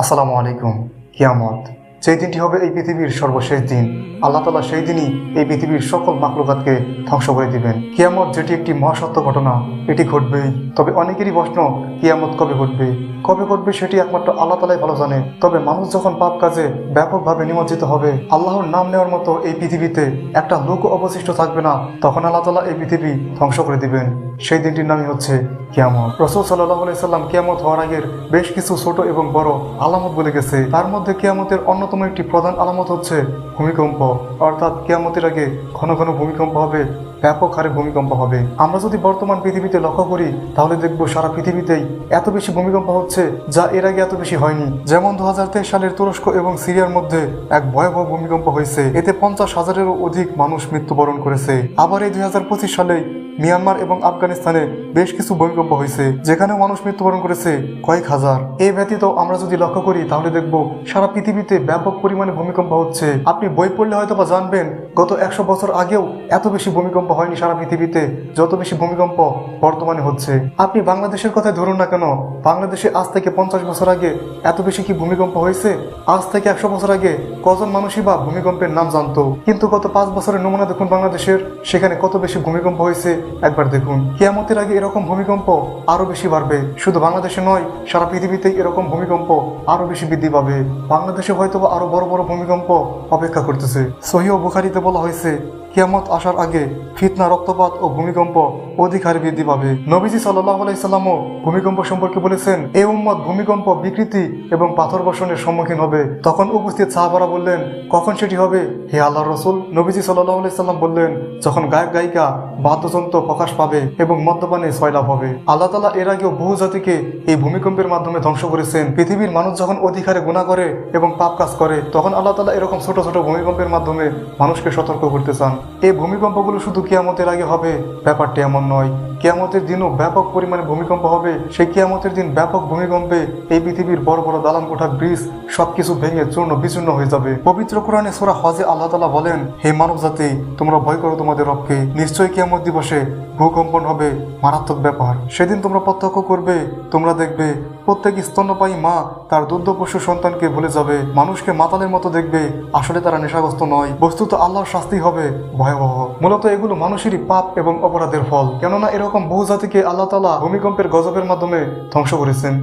আসসালামু আলাইকুম। কিয়ামত সেই দিনটি হবে এই পৃথিবীর সর্বশেষ দিন। আল্লাহ তাআলা সেই দিনই এই পৃথিবীর সকল মাখলুকাতকে ধ্বংস করে দিবেন। কিয়ামত যেটি একটি মহাসত্য ঘটনা, এটি ঘটবেই। তবে অনেকেরই প্রশ্ন, কিয়ামত কবে ঘটবে? কবে ঘটবে সেটি একমাত্র আল্লাহ তাআলাই ভালো জানে। তবে মানুষ যখন পাপ কাজে ব্যাপকভাবে নিমজ্জিত হবে, আল্লাহর নাম নেওয়ার মতো এই পৃথিবীতে একটা লোক অবশিষ্ট থাকবে না, তখন আল্লাহ তাআলা এই পৃথিবী ধ্বংস করে দিবেন। সেই দিনটির নামই হচ্ছে কিয়ামত। রাসূল সাল্লাল্লাহু আলাইহি সাল্লাম কিয়ামত হওয়ার আগের বেশ কিছু ছোট এবং বড় আলামত বলে গেছে। তার মধ্যে কিয়ামতের অন্যতম একটি প্রধান আলামত হচ্ছে ভূমিকম্প। অর্থাৎ কিয়ামতের আগে ঘন ঘন ভূমিকম্প হবে, ব্যাপক হারে ভূমিকম্প হবে। আমরা যদি বর্তমান পৃথিবীতে লক্ষ্য করি, তাহলে দেখব সারা পৃথিবীতেই এত বেশি ভূমিকম্প হচ্ছে যা এর আগে এত বেশি হয়নি। যেমন 2023 সালের তুরস্ক এবং সিরিয়ার মধ্যে এক ভয়াবহ ভূমিকম্প হয়েছে, এতে 50,000-এরও অধিক মানুষ মৃত্যুবরণ করেছে। আবার এই 2025 সালে মিয়ানমার এবং আফগানিস্তানে বেশ কিছু ভূমিকম্প হয়েছে, যেখানেও মানুষ মৃত্যুবরণ করেছে কয়েক হাজার। এই ব্যতীত আমরা যদি লক্ষ্য করি, তাহলে দেখব সারা পৃথিবীতে ব্যাপক পরিমাণে ভূমিকম্প হচ্ছে। আপনি বই পড়লে হয়তো বা জানবেন, গত 100 বছর আগেও এত বেশি ভূমিকম্প হয়নি সারা পৃথিবীতে যত বেশি ভূমিকম্প বর্তমানে হচ্ছে। আপনি বাংলাদেশের কথাই ধরুন না কেন, বাংলাদেশে আজ থেকে 50 বছর আগে এত বেশি কি ভূমিকম্প হয়েছে? আজ থেকে 100 বছর আগে কজন মানুষই বা ভূমিকম্পের নাম জানতো? কিন্তু গত 5 বছরের নমুনা দেখুন বাংলাদেশের, সেখানে কত বেশি ভূমিকম্প হয়েছে একবার দেখুন। কিয়ামতের আগে এরকম ভূমিকম্প আরো বেশি বাড়বে। শুধু বাংলাদেশে নয়, সারা পৃথিবীতেই এরকম ভূমিকম্প আরো বেশি বৃদ্ধি পাবে। বাংলাদেশে হয়তো আরো বড় বড় ভূমিকম্প অপেক্ষা করতেছে। সহিহ বুখারীতে বলা হয়েছে, কিয়ামত আসার আগে ফিতনা, রক্তপাত ও ভূমিকম্প অধিক হারে বৃদ্ধি পাবে। নবীজি সাল্লাল্লাহু আলাইহি সাল্লামও ভূমিকম্প সম্পর্কে বলেছেন, এই উম্মত ভূমিকম্প, বিকৃতি এবং পাথর বর্ষণের সম্মুখীন হবে। তখন উপস্থিত সাহাবারা বললেন, কখন সেটি হবে হে আল্লাহর রাসূল? নবীজি সাল্লাল্লাহু আলাইহি সাল্লাম বললেন, যখন গায়ক গায়িকা, বাদ্যযন্ত্র প্রকাশ পাবে এবং মদ্যপানে সয়লাভ হবে। আল্লাহ তাআলা এর আগেও বহু জাতিকে এই ভূমিকম্পের মাধ্যমে ধ্বংস করেছেন। পৃথিবীর মানুষ যখন অধিক হারে গুনাহ করে এবং পাপ কাজ করে, তখন আল্লাহ তাআলা এরকম ছোট ছোট ভূমিকম্পের মাধ্যমে মানুষকে সতর্ক করতে চান। এই ভূমিকম্পগুলো শুধু কিয়ামতের আগে হবে ব্যাপারটি এমন নয়, কিয়ামতের দিনও ব্যাপক পরিমাণে ভূমিকম্প হবে। সেই কিয়ামতের দিন ব্যাপক ভূমিকম্পে এই পৃথিবীর বড় বড় দালান কোঠা, ব্রিজ সবকিছু ভেঙে চূর্ণ বিচূর্ণ হয়ে যাবে। পবিত্র কোরআনে সূরা হজে আল্লাহ তাআলা বলেন, হে মানব জাতি, তোমরা ভয় করো তোমাদের রবকে। নিশ্চয়ই কিয়ামত দিবসে ভূকম্পন হবে মারাত্মক ব্যাপার। সেদিন তোমরা প্রত্যক্ষ করবে, তোমরা দেখবে প্রত্যেক স্তন্যপায়ী মা তার দুগ্ধ পশু সন্তানকে ভুলে যাবে। মানুষকে মাতালের মতো দেখবে, আসলে তারা নেশাগ্রস্ত নয়। বস্তুত আল্লাহর শাস্তি হবে ভয়াবহ। মূলত এগুলো মানুষেরই পাপ এবং অপরাধের ফল। কেননা এরকম বহু জাতিকে আল্লাহ তাআলা ভূমিকম্পের গজবের মাধ্যমে ধ্বংস করেছেন।